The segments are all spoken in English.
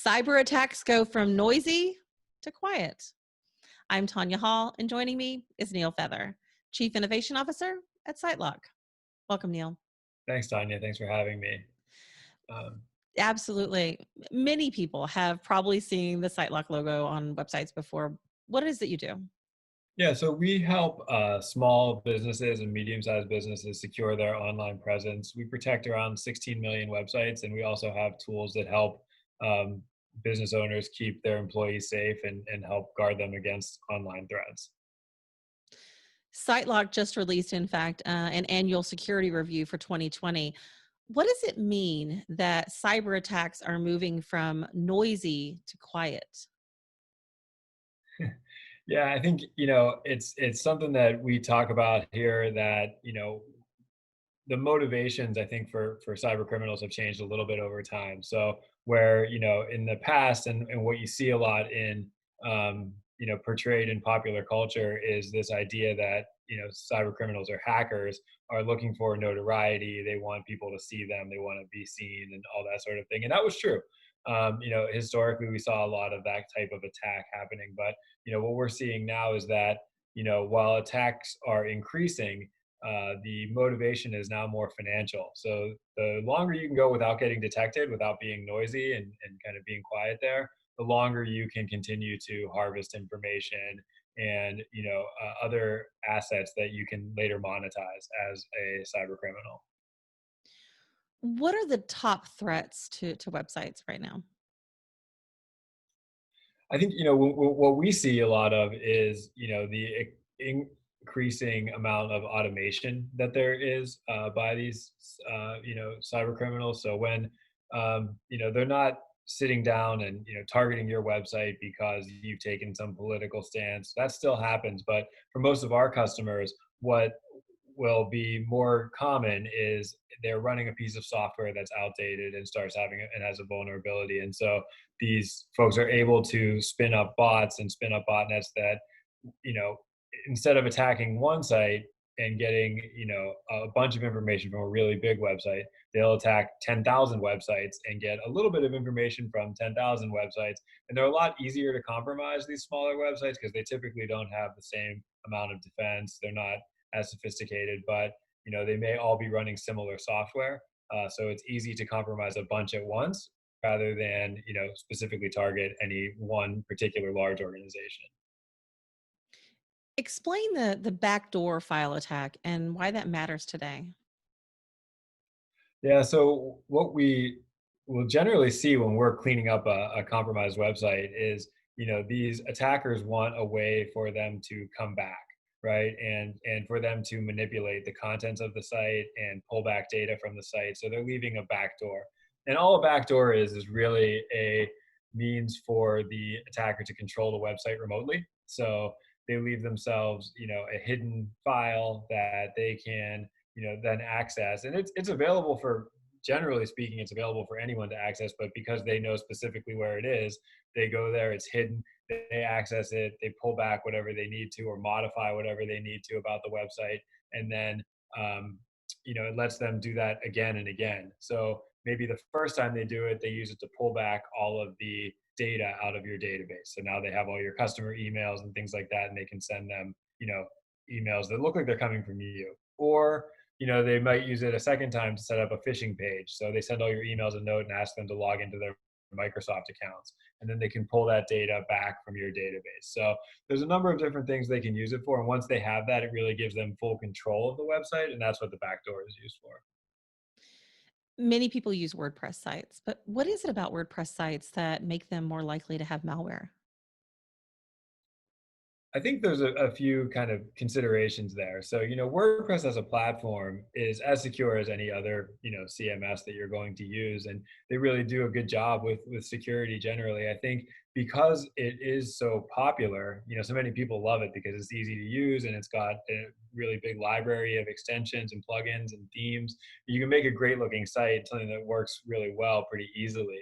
Cyber attacks go from noisy to quiet. I'm Tanya Hall, and joining me is Neil Feather, Chief Innovation Officer at SiteLock. Welcome, Neil. Thanks, Tanya. Thanks for having me. Um, Absolutely. Many people have probably seen the SiteLock logo on websites before. What is it you do? yeah, so we help small businesses and medium-sized businesses secure their online presence. We protect around 16 million websites, and we also have tools that help um, business owners keep their employees safe and help guard them against online threats. SiteLock just released, in fact, an annual security review for 2020. What does it mean that cyber attacks are moving from noisy to quiet? Yeah, I think it's something that we talk about here that the motivations I think for cyber criminals have changed a little bit over time. So where in the past and what you see a lot in portrayed in popular culture is this idea that cyber criminals or hackers are looking for notoriety. They want people to see them. They want to be seen and all that sort of thing. And that was true. Historically, we saw a lot of that type of attack happening. But what we're seeing now is that while attacks are increasing, the motivation is now more financial. So the longer you can go without getting detected, without being noisy and kind of being quiet there, the longer you can continue to harvest information and other assets that you can later monetize as a cyber criminal. What are the top threats to websites right now? I think what we see a lot of is the increasing amount of automation that there is by these cyber criminals. So when they're not sitting down and targeting your website because you've taken some political stance, that still happens. But for most of our customers, what will be more common is they're running a piece of software that's outdated and starts having and has a vulnerability. And so these folks are able to spin up bots and spin up botnets that, you know, instead of attacking one site and getting, a bunch of information from a really big website, they'll attack 10,000 websites and get a little bit of information from 10,000 websites. And they're a lot easier to compromise, these smaller websites, because they typically don't have the same amount of defense. They're not as sophisticated, but they may all be running similar software. So it's easy to compromise a bunch at once rather than specifically target any one particular large organization. Explain the backdoor file attack and why that matters today. Yeah, so what we will generally see when we're cleaning up a compromised website is, these attackers want a way for them to come back, right? And for them to manipulate the contents of the site and pull back data from the site. So they're leaving a backdoor. And all a backdoor is really a means for the attacker to control the website remotely. So they leave themselves, a hidden file that they can then access, and it's available for, generally speaking, it's available for anyone to access, but because they know specifically where it is, they go there, it's hidden, they access it, they pull back whatever they need to or modify whatever they need to about the website, and then um, it lets them do that again and again. So maybe the first time they do it, they use it to pull back all of the data out of your database. So now they have all your customer emails and things like that, and they can send them emails that look like they're coming from you. Or they might use it a second time to set up a phishing page. So they send all your emails a note and ask them to log into their Microsoft accounts, and then they can pull that data back from your database. So there's a number of different things they can use it for. And once they have that, it really gives them full control of the website. And that's what the backdoor is used for. Many people use WordPress sites, but what is it about WordPress sites that make them more likely to have malware? I think there's a few kind of considerations there. So, WordPress as a platform is as secure as any other, CMS that you're going to use. And they really do a good job with security generally. I think because it is so popular, so many people love it because it's easy to use and it's got a really big library of extensions and plugins and themes. You can make a great looking site, something that works really well pretty easily.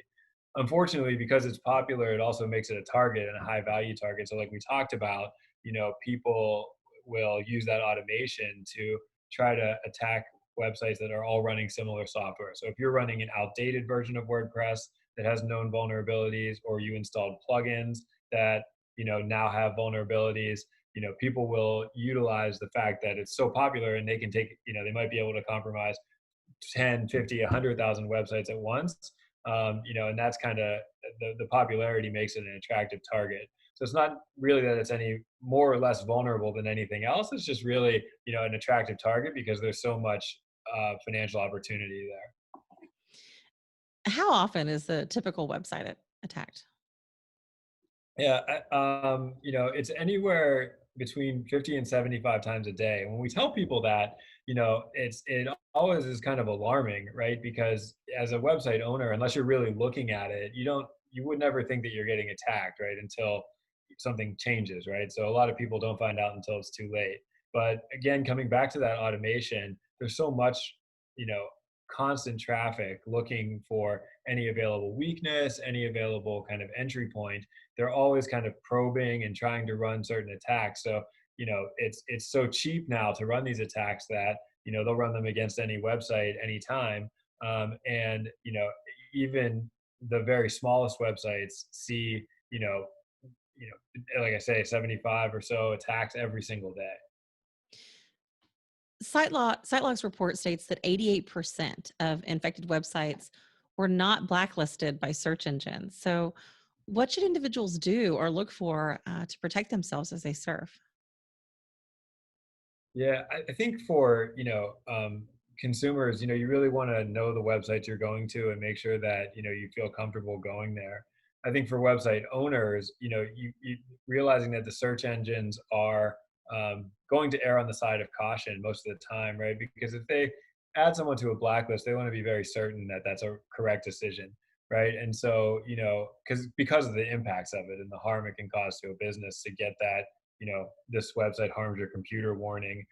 Unfortunately, because it's popular, it also makes it a target and a high value target. So like we talked about, people will use that automation to try to attack websites that are all running similar software. So if you're running an outdated version of WordPress, that has known vulnerabilities, or you installed plugins that now have vulnerabilities, people will utilize the fact that it's so popular, and they can take, they might be able to compromise 10, 50, 100,000 websites at once. And that's kind of the popularity makes it an attractive target. So it's not really that it's any more or less vulnerable than anything else. It's just really, an attractive target because there's so much financial opportunity there. How often is the typical website attacked? Yeah, it's anywhere between 50 and 75 times a day. When we tell people that, it always is kind of alarming, right? Because as a website owner, unless you're really looking at it, you would never think that you're getting attacked, right? Until something changes, right? So a lot of people don't find out until it's too late. But again, coming back to that automation, there's so much, you know, constant traffic looking for any available weakness, any available kind of entry point. They're always kind of probing and trying to run certain attacks. So, it's so cheap now to run these attacks that, they'll run them against any website anytime. And, even the very smallest websites see, like I say, 75 or so attacks every single day. SiteLock's report states that 88% of infected websites were not blacklisted by search engines. So, what should individuals do or look for to protect themselves as they surf? Yeah, I think for consumers, you really want to know the websites you're going to and make sure that you feel comfortable going there. I think for website owners, you realizing that the search engines are going to err on the side of caution most of the time, right? Because if they add someone to a blacklist, they want to be very certain that that's a correct decision, right? And so, because of the impacts of it and the harm it can cause to a business to get that, this website harms your computer warning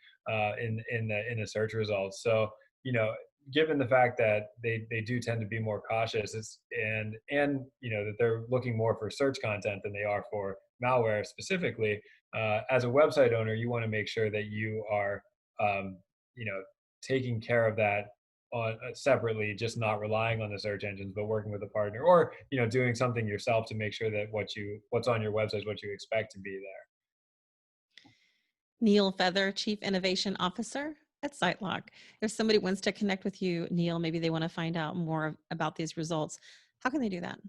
in the search results. So, given the fact that they do tend to be more cautious, and that they're looking more for search content than they are for malware specifically. As a website owner, you want to make sure that you are, um, you know, taking care of that on separately, just not relying on the search engines, but working with a partner, or doing something yourself to make sure that what's on your website is what you expect to be there. Neil Feather, Chief Innovation Officer at SiteLock. If somebody wants to connect with you, Neil, maybe they want to find out more about these results, how can they do that?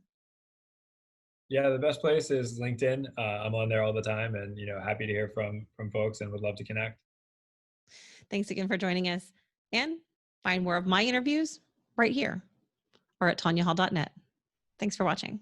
Yeah, the best place is LinkedIn. I'm on there all the time, and happy to hear from folks, and would love to connect. Thanks again for joining us. And find more of my interviews right here or at tanyahall.net. Thanks for watching.